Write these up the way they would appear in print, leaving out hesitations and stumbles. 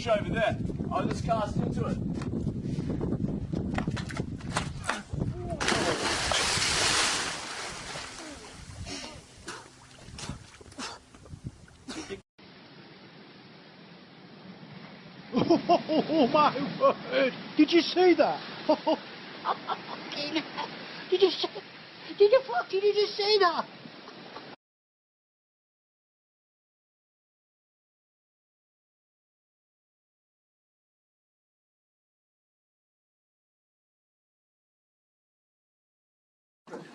fish over there. I'll just cast into it. Oh my word! Did you see that? Did you see that?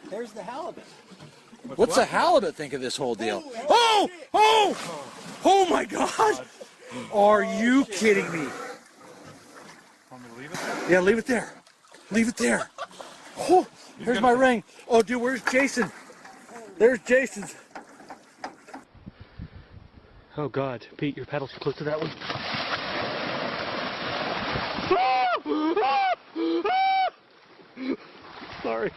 There's the halibut. What's the halibut think of this whole deal? Oh! Oh! Oh my God! Are you kidding me? Want me to leave it there? Yeah, leave it there. Leave it there. Oh, here's my ring. Oh, dude, where's Jason? There's Jason's. Oh God, Pete, your paddle's close to that one. Sorry.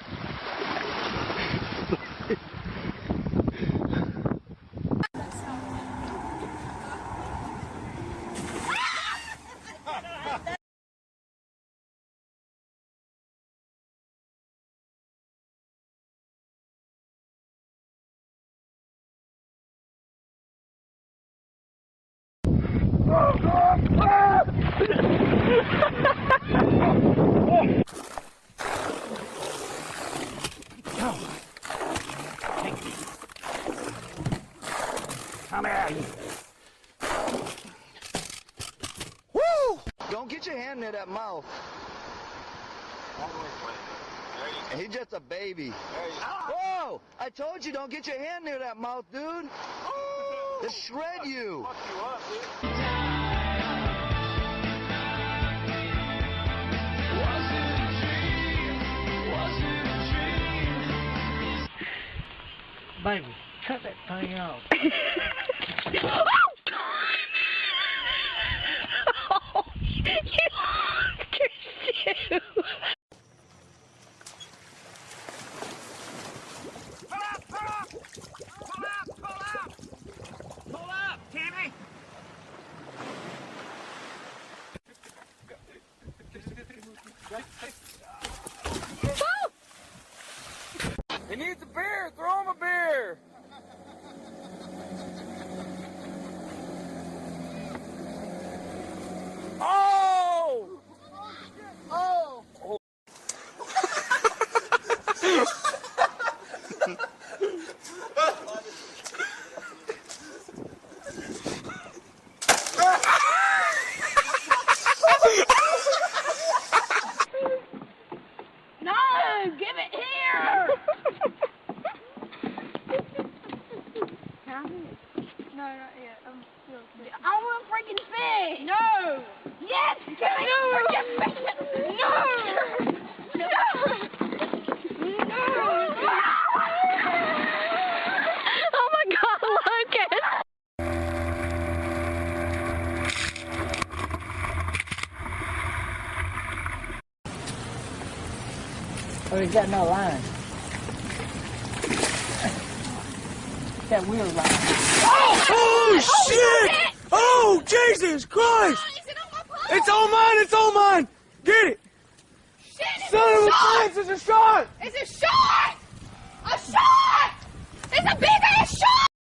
Come here. Woo! Don't get your hand near that mouth. He's just a baby. Whoa! I told you don't get your hand near that mouth, dude. They'll shred you. Baby, cut that thing off. He needs a beer. Throw him a beer. Oh! Oh! Oh. No, give it here. No, not yet. I want freaking fish. No. Yes, give me freaking fish. No. No. No. Oh my God, Lucas. Oh, he's got no line. That weird line. Oh, shit! Oh, Jesus Christ! It's all mine! It's all mine! Get it! Shit, Son of a bitch! It's a shark! It's a shark! A shark! It's a big ass shark!